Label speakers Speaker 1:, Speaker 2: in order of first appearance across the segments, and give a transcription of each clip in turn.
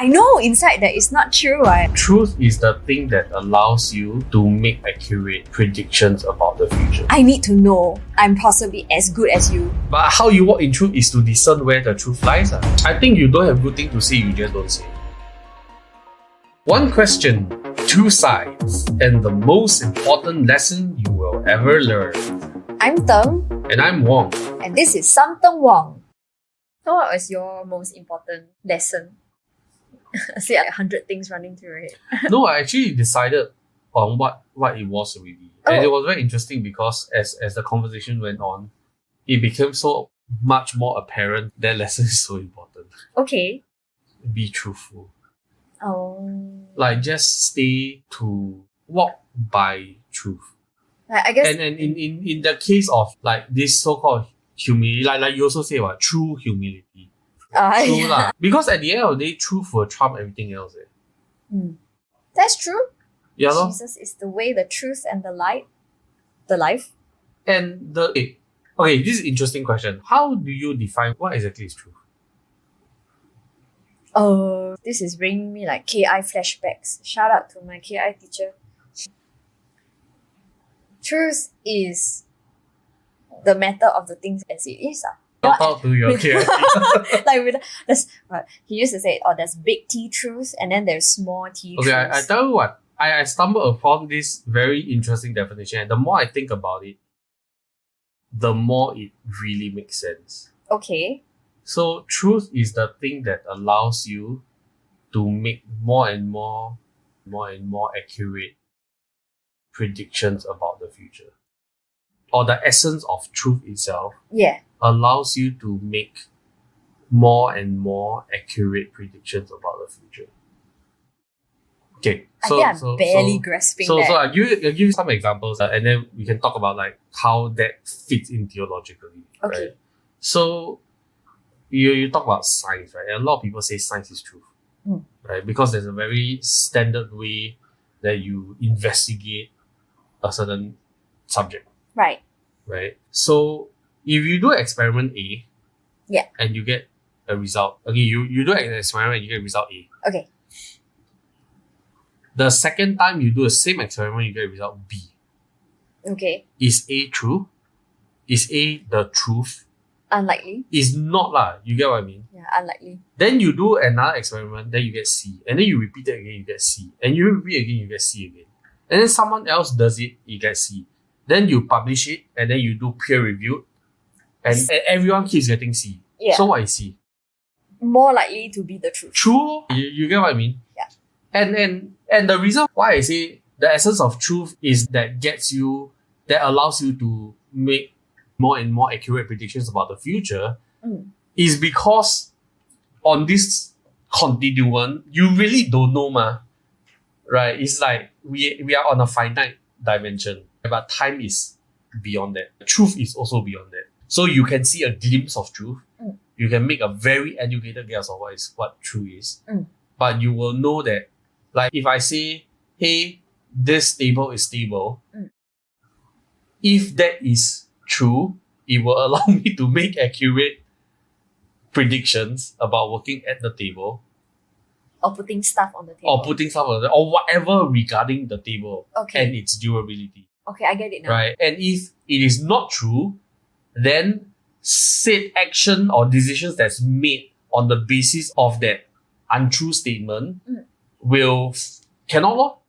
Speaker 1: I know inside that it's not true, right?
Speaker 2: Truth is the thing that allows you to make accurate predictions about the future.
Speaker 1: I need to know I'm possibly as good as you.
Speaker 2: But how you walk in truth is to discern where the truth lies. I think you don't have good thing to say, you just don't say. One question, two sides, and the most important lesson you will ever learn.
Speaker 1: I'm Tung.
Speaker 2: And I'm Wong.
Speaker 1: And this is Somethungwong. So what was your most important lesson? I see 100 things running through your head.
Speaker 2: No, I actually decided on what it was already. And it was very interesting because as the conversation went on, it became so much more apparent that lesson is so important.
Speaker 1: Okay.
Speaker 2: Be truthful.
Speaker 1: Oh.
Speaker 2: Like just stay to walk by truth.
Speaker 1: I guess.
Speaker 2: And in the case of like this so-called humility, like you also say what true humility. True
Speaker 1: Yeah.
Speaker 2: lah. Because at the end of the day, truth will trump everything else.
Speaker 1: That's true.
Speaker 2: Yeah, lor.
Speaker 1: Jesus is the way, the truth, and the light. The life.
Speaker 2: And okay, this is an interesting question. How do you define what exactly is truth?
Speaker 1: This is bringing me like KI flashbacks. Shout out to my KI teacher. Truth is the matter of the things as it is.
Speaker 2: Shout out to your KI.
Speaker 1: He used to say, there's big T truth and then there's small T truth.
Speaker 2: Okay, I tell you what, I stumbled upon this very interesting definition, and the more I think about it, the more it really makes sense.
Speaker 1: Okay.
Speaker 2: So truth is the thing that allows you to make more and more accurate predictions about the future. Or the essence of truth itself allows you to make more and more accurate predictions about the future. Okay, so
Speaker 1: I think I'm barely grasping that.
Speaker 2: So I'll give you some examples, and then we can talk about like how that fits in theologically.
Speaker 1: Okay.
Speaker 2: Right? So you talk about science, right? And a lot of people say science is truth, right? Because there's a very standard way that you investigate a certain subject.
Speaker 1: Right.
Speaker 2: Right. So if you do experiment A, and you get a result. Okay, you do an experiment and you get result A.
Speaker 1: Okay.
Speaker 2: The second time you do the same experiment, you get result B.
Speaker 1: Okay.
Speaker 2: Is A true? Is A the truth?
Speaker 1: Unlikely.
Speaker 2: Is not lah. You get what I mean?
Speaker 1: Yeah, unlikely.
Speaker 2: Then you do another experiment, then you get C. And then you repeat it again, you get C. And you repeat again, you get C again. And then someone else does it, you get C. Then you publish it, and then you do peer review, and everyone keeps getting C.
Speaker 1: Yeah.
Speaker 2: So what is C?
Speaker 1: More likely to be the truth.
Speaker 2: True. You get what I mean?
Speaker 1: Yeah.
Speaker 2: And the reason why I say the essence of truth is that allows you to make more and more accurate predictions about the future is because on this continuum, you really don't know, right? It's like we are on a finite dimension, but time is beyond that. Truth is also beyond that. So you can see a glimpse of truth. You can make a very educated guess of what truth is. But you will know that, like if I say, hey, this table is stable, if that is true, it will allow me to make accurate predictions about working at the table.
Speaker 1: Or putting stuff on the table.
Speaker 2: Or whatever regarding the table and its durability.
Speaker 1: Okay, I get it now.
Speaker 2: Right? And if it is not true, then said action or decisions that's made on the basis of that untrue statement cannot.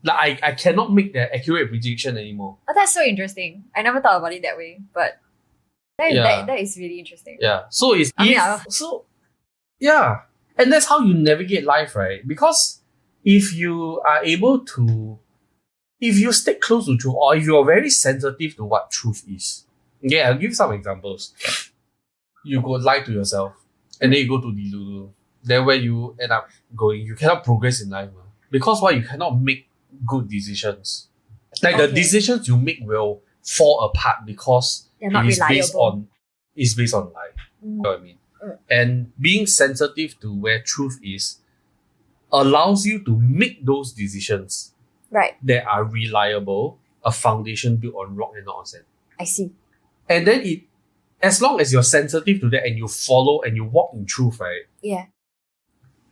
Speaker 2: Like I cannot make that accurate prediction anymore.
Speaker 1: Oh, that's so interesting. I never thought about it that way, but that is really interesting.
Speaker 2: Yeah. So and that's how you navigate life, right? Because if you are able to, if you stick close to truth, or if you're very sensitive to what truth is. Okay, I'll give some examples. You go lie to yourself, and then you go to delulu. Then where you end up going, you cannot progress in life. Because why? You cannot make good decisions. Like the decisions you make will fall apart because
Speaker 1: they're not reliable.
Speaker 2: It's based on lie. You know what I mean? And being sensitive to where truth is allows you to make those decisions that are reliable, a foundation built on rock and not on sand.
Speaker 1: I see.
Speaker 2: And then as long as you're sensitive to that and you follow and you walk in truth, right?
Speaker 1: Yeah.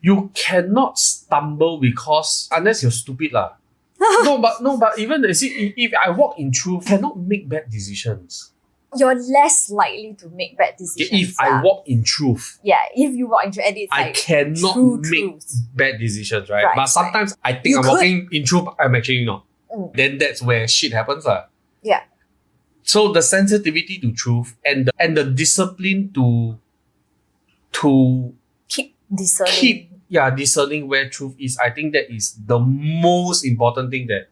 Speaker 2: you cannot stumble because unless you're stupid lah. But even if I walk in truth, I cannot make bad decisions.
Speaker 1: You're less likely to make bad decisions.
Speaker 2: If I walk in truth,
Speaker 1: if you walk in truth, and it's
Speaker 2: I
Speaker 1: like
Speaker 2: cannot make
Speaker 1: truth.
Speaker 2: bad decisions, right? But sometimes I think I'm walking in truth, I'm actually not. Then that's where shit happens lah.
Speaker 1: Yeah.
Speaker 2: So the sensitivity to truth and the discipline to
Speaker 1: Keep discerning.
Speaker 2: discerning where truth is. I think that is the most important thing that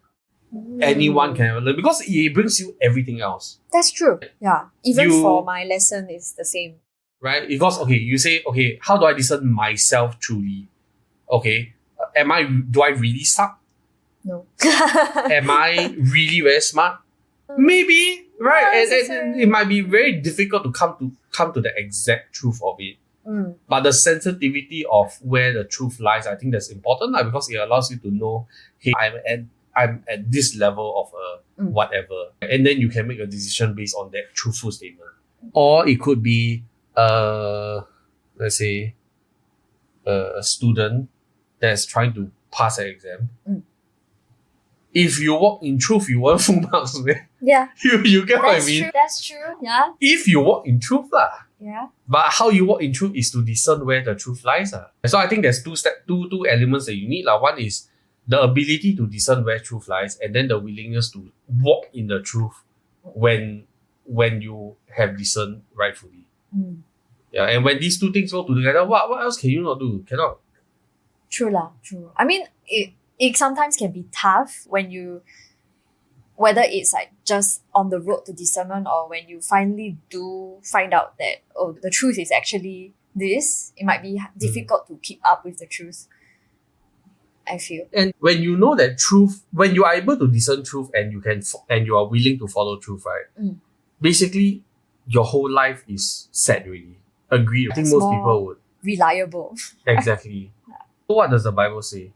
Speaker 2: anyone can ever learn, because it brings you everything else.
Speaker 1: That's true. Yeah. Even for my lesson, it's the same.
Speaker 2: Right? Because you say, how do I discern myself truly? Okay, do I really suck?
Speaker 1: No.
Speaker 2: Am I really very smart? Maybe, right? And it might be very difficult to come to the exact truth of it. But the sensitivity of where the truth lies, I think that's important, because it allows you to know, hey, I'm at this level of whatever. And then you can make a decision based on that truthful statement. Or it could be, let's say, a student that's trying to pass an exam. If you walk in truth, you want full marks.
Speaker 1: Yeah.
Speaker 2: You get what I mean?
Speaker 1: That's true. Yeah.
Speaker 2: If you walk in truth lah.
Speaker 1: Yeah.
Speaker 2: But how you walk in truth is to discern where the truth lies. So I think there's two elements that you need. One is the ability to discern where truth lies, and then the willingness to walk in the truth when you have discerned rightfully. Yeah, and when these two things go together, what else can you not do? Cannot.
Speaker 1: True lah, true. I mean, it sometimes can be tough whether it's like just on the road to discernment, or when you finally do find out that, the truth is actually this, it might be difficult to keep up with the truth, I feel.
Speaker 2: And when you know that truth, when you are able to discern truth and you are willing to follow truth, right? Basically, your whole life is set really. Agreed. I think most people would.
Speaker 1: Reliable.
Speaker 2: Exactly. So what does the Bible say?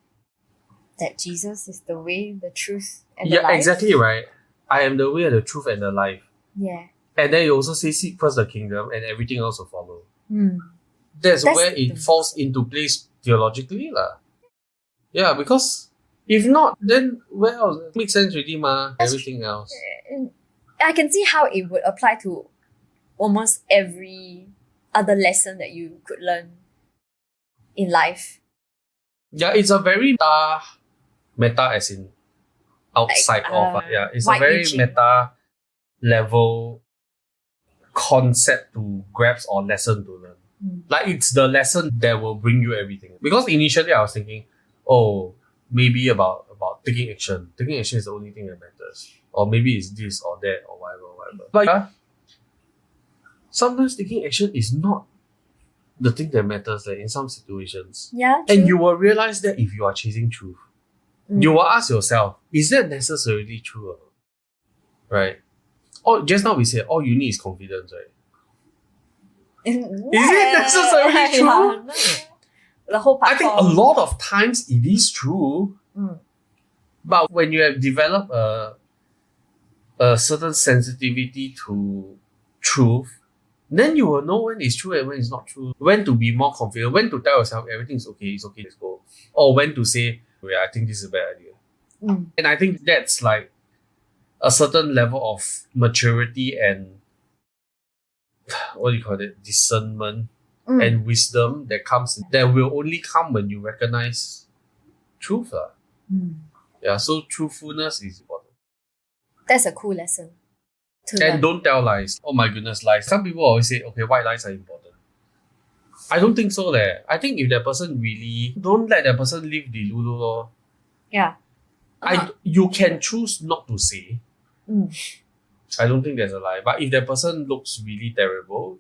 Speaker 1: That Jesus is the way, the truth, and the life.
Speaker 2: Yeah, exactly right. I am the way, the truth, and the life.
Speaker 1: Yeah.
Speaker 2: And then you also say, seek first the kingdom, and everything else will follow. That's where it falls into place theologically lah. Yeah, because if not, then where else? It makes sense already ma. Everything else.
Speaker 1: I can see how it would apply to almost every other lesson that you could learn in life.
Speaker 2: Yeah, it's a very meta as in outside of. It's a very meta level concept to grasp or lesson to learn. Like it's the lesson that will bring you everything. Because initially I was thinking, maybe about taking action. Taking action is the only thing that matters. Or maybe it's this or that or whatever. But sometimes taking action is not the thing that matters in some situations.
Speaker 1: Yeah, true.
Speaker 2: And you will realize that if you are chasing truth. You will ask yourself, is that necessarily true or not? Right? Just now we said all you need is confidence, right? Is it necessarily true?
Speaker 1: The whole part.
Speaker 2: I think a lot of times it is true. But when you have developed a certain sensitivity to truth, then you will know when it's true and when it's not true. When to be more confident, when to tell yourself everything's okay, it's okay, let's go. Or when to say, I think this is a bad idea. And I think that's like a certain level of maturity and discernment and wisdom that will only come when you recognize truth. Yeah, so truthfulness is important.
Speaker 1: That's a cool lesson.
Speaker 2: And don't tell lies. Oh my goodness, lies. Some people always say, white lies are important. I don't think so. I think if that person really, don't let that person live the lulu lor.
Speaker 1: Yeah.
Speaker 2: You can choose not to say. I don't think there's a lie. But if that person looks really terrible,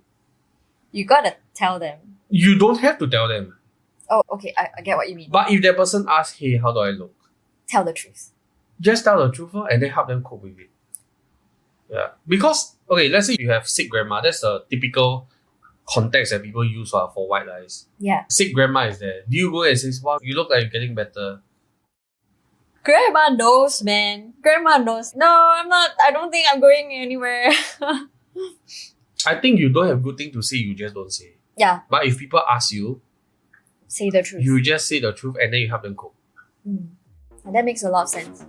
Speaker 1: you gotta tell them.
Speaker 2: You don't have to tell them.
Speaker 1: Oh, okay. I get what you mean.
Speaker 2: But if that person asks, hey, how do I look?
Speaker 1: Tell the truth.
Speaker 2: Just tell the truth and then help them cope with it. Yeah. Because, let's say you have sick grandma. That's a typical context that people use for white lies.
Speaker 1: Yeah.
Speaker 2: Sick grandma is there. Do you go and say, wow, you look like you're getting better?
Speaker 1: Grandma knows, man. Grandma knows. No, I'm not. I don't think I'm going anywhere.
Speaker 2: I think you don't have good thing to say, you just don't say.
Speaker 1: Yeah.
Speaker 2: But if people ask you,
Speaker 1: say the truth.
Speaker 2: You just say the truth and then you help them cope.
Speaker 1: And that makes a lot of sense.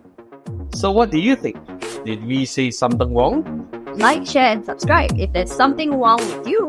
Speaker 3: So what do you think? Did we say something wrong?
Speaker 4: Like, share, and subscribe if there's something wrong with you.